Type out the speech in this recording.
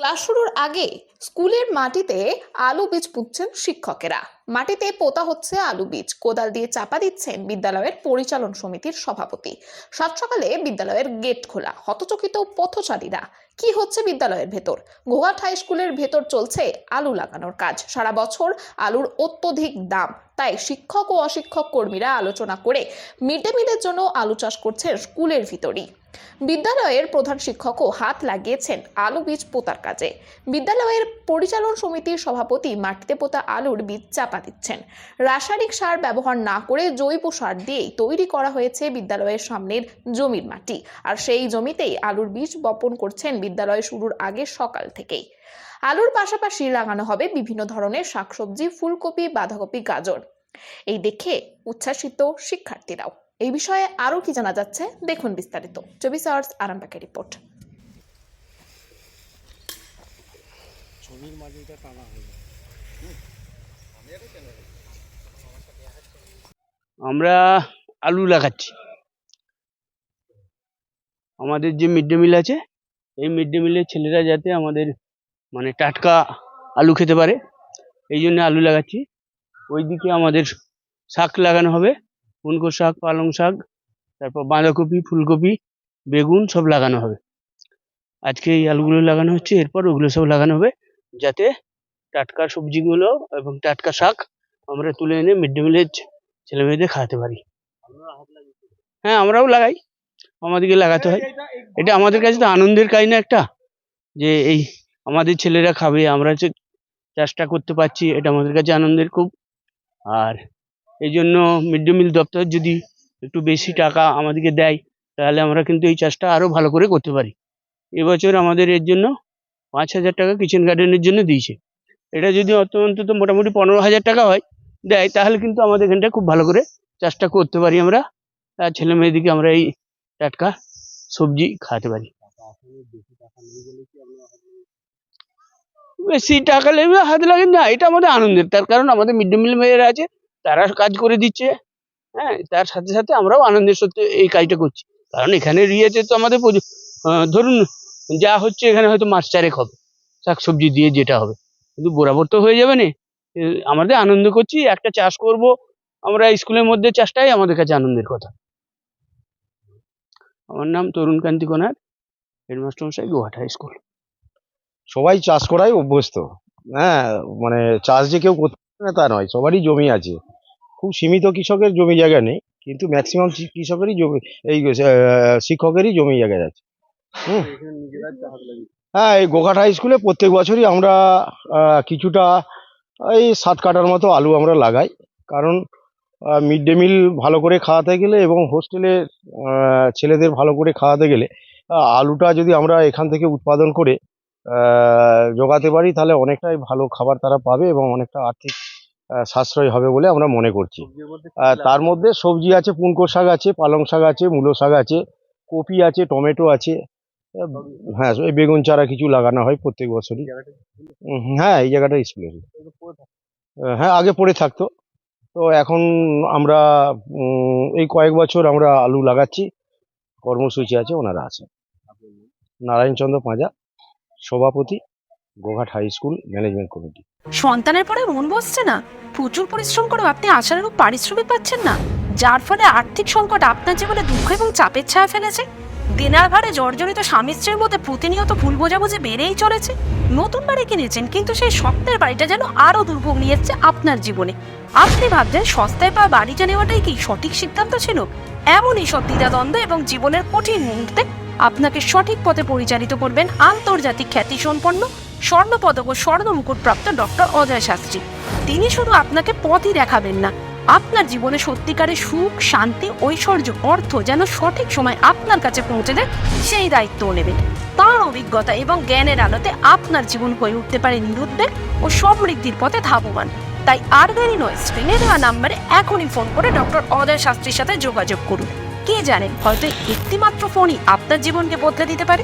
Class শুরুর আগে স্কুলের মাটিতে আলু বীজ পুঁতছেন শিক্ষকেরা। মাটিতে পোতা হচ্ছে আলু বীজ, কোদাল দিয়ে চাপা দিচ্ছেন বিদ্যালয়ের পরিচালন সমিতির সভাপতি। সাত সকালে বিদ্যালয়ের গেট খোলা, হতচকিত পথচারীরা। কি হচ্ছে বিদ্যালয়ের ভেতর? গোঘাট হাই স্কুলের ভেতর চলছে আলু লাগানোর কাজ। সারা বছর আলুর অত্যধিক দাম, তাই শিক্ষক ও অশিক্ষক কর্মীরা আলোচনা করে মিড ডে মিলের জন্য আলু চাষ করছেন স্কুলের ভিতরই। বিদ্যালয়ের প্রধান শিক্ষকও হাত লাগিয়েছেন আলু বীজ পোতার কাজে। বিদ্যালয়ের পরিচালন সমিতির সভাপতি মাটিতে পোতা আলুর বীজ চাপা দিচ্ছেন। রাসায়নিক সার ব্যবহার না করে জৈব সার দিয়েই তৈরি করা হয়েছে বিদ্যালয়ের সামনের জমির মাটি, আর সেই জমিতেই আলুর বীজ বপন করছেন বিদ্যালয় শুরুর আগে সকাল থেকেই। আলুর পাশাপাশি লাগানো হবে বিভিন্ন ধরনের শাকসবজি, ফুলকপি, বাঁধাকপি, গাজর। এই দেখে উচ্ছ্বাসিত শিক্ষার্থীরাও। এই বিষয়ে আরো কি জানা যাচ্ছে দেখুন বিস্তারিত। 24 আওয়ার্স আরামবাগের রিপোর্ট। আমরা আলু লাগাচ্ছি। আমাদের যে মিড ডে মিল আছে, এই মিড ডে মিলের ছেলেরা যাতে আমাদের টাটকা আলু খেতে পারে, এই জন্য আলু লাগাচ্ছি। ওইদিকে আমাদের শাক লাগানো হবে, কুনকো শাক, পালং শাক, তারপর বাঁধাকপি, ফুলকপি, বেগুন সব লাগানো হবে। আজকে এই আলুগুলো লাগানো হচ্ছে, এরপর ওগুলো সব লাগানো হবে যাতে টাটকা সবজিগুলো এবং টাটকা শাক আমরা তুলে এনে মিড ডে মিলের ছেলে মেয়েদের খাওয়াতে পারি। হ্যাঁ, আমরাও লাগাই, আমাদেরকে লাগাতে হয়। এটা আমাদের কাছে তো আনন্দের কাজ না একটা, যে এই আমাদের ছেলেরা খাবে, আমরা যে চাষটা করতে পারছি, এটা আমাদের কাছে আনন্দের খুব। আর এই জন্য মিড ডে মিল দপ্তর যদি একটু বেশি টাকা আমাদেরকে দেয়, তাহলে আমরা কিন্তু এই চাষটা আরো ভালো করে করতে পারি। এবছর আমাদের এর জন্য 5,000 টাকা কিচেন গার্ডেনের জন্য দিয়েছে। এটা যদি অন্তত মোটামুটি 15,000 টাকা হয় দেয়, তাহলে কিন্তু আমাদের এখানটা খুব ভালো করে চাষটা করতে পারি আমরা, আর ছেলে মেয়েদিকে আমরা এই টাটকা সবজি খাওয়াতে পারি। বেশি টাকা লেগে হাত লাগে না, এটা আমাদের আনন্দের। তার কারণ আমাদের মিড ডে মিল মেয়েরা আছে, তারা কাজ করে দিচ্ছে। হ্যাঁ, তার সাথে সাথে আমরাও আনন্দের সত্যি এই কাজটা করছি। কারণ এখানে রিয়েতে তো আমাদের ধরুন যা হচ্ছে, এখানে হয়তো মাস 4 হবে শাকসবজি দিয়ে, যেটা হবে, কিন্তু বরাবর তো হয়ে যাবে না। আমাদের আনন্দ করছি, একটা চাষ করব আমরা স্কুলের মধ্যে, চাষটাই আমাদের কাছে আনন্দের কথা। আমার নাম তরুণ কান্তি কোনার, হেডমাস্টার মশাই, গোঘাট হাই স্কুল। সবাই চাষ করাই অভ্যস্ত। হ্যাঁ, চাষ যে কেউ করতে পারে না তা নয়, সবারই জমি আছে। খুব সীমিত কৃষকের জমি জায়গা নেই, কিন্তু ম্যাক্সিমাম কৃষকেরই জমি, এই শিক্ষকেরই জমি জায়গা আছে। হ্যাঁ, এই গোঘাট হাই স্কুলে প্রত্যেক বছরই আমরা কিছুটা এই 7 কাঠার মতো আলু আমরা লাগাই। কারণ মিড ডে মিল ভালো করে খাওয়াতে গেলে এবং হোস্টেলে ছেলেদের ভালো করে খাওয়াতে গেলে আলুটা যদি আমরা এখান থেকে উৎপাদন করে জোগাতে পারি, তাহলে অনেকটাই ভালো খাবার তারা পাবে এবং অনেকটা আর্থিক সাশ্রয় হবে বলে আমরা মনে করছি। তার মধ্যে সবজি আছে, পুনকো শাক আছে, পালং শাক আছে, মূলো শাক আছে, কপি আছে, টমেটো আছে। হ্যাঁ, এই বেগুন চারা কিছু লাগানো হয় প্রত্যেক বছরই। হ্যাঁ, এই জায়গাটা স্কুলের। হ্যাঁ, আগে পড়ে থাকতো, তো এখন আমরা এই কয়েক বছর আমরা আলু লাগাচ্ছি। কর্মসূচি আছে, ওনারা আছে। নারায়ণচন্দ্র পাঁজা, সভাপতি, Goghat high school management committee. সন্তানের পরে মন বসছে না, প্রচুর পরিশ্রম করেও আপনি আশানুরূপ পারিশ্রমিক পাচ্ছেন না, যার ফলে আর্থিক সংকট আপনার জীবনে দুঃখ এবং চাপের ছায়া ফেলেছে। দেনার ভারে জর্জরিত স্বামী স্ত্রীর মধ্যে প্রতিনিয়ত ভুল বোঝাবুঝি বেড়েই চলেছে। নতুন বাড়ি কিনেছেন, কিন্তু সেই স্বপ্নের বাড়িটা যেন আরো দুর্ভোগ নিয়ে এসছে আপনার জীবনে। আপনি ভাবছেন সস্তায় পাওয়া বাড়িটা নেওয়াটাই কি সঠিক সিদ্ধান্ত ছিল? এমনই সব দ্বিধাদ্বন্দ্ব এবং জীবনের কঠিন মুহূর্তে আপনাকে সঠিক পথে পরিচালিত করবেন আন্তর্জাতিক খ্যাতিসম্পন্ন স্বর্ণপদক ও স্বর্ণ মুকুটপ্রাপ্ত ডক্টর অজয় শাস্ত্রী। তিনি শুধু আপনাকে পথই দেখাবেন না, আপনার জীবনে সত্যিকারের সুখ, শান্তি, ঐশ্বর্য, অর্থ যেন সঠিক সময় আপনার কাছে পৌঁছে দেয়, সেই দায়িত্বও নেবেন। তার অভিজ্ঞতা এবং জ্ঞানের আলোতে আপনার জীবন হয়ে উঠতে পারে নিরুদ্বেগ ও সমৃদ্ধির পথে ধাবমান। তাই আর দেরি নয়, স্ক্রিনে দেওয়া নাম্বারে এখনই ফোন করে ডক্টর অজয় শাস্ত্রীর সাথে যোগাযোগ করুন। কে জানেন, হয়তো একটিমাত্র ফোনই আপনার জীবনকে বদলে দিতে পারে।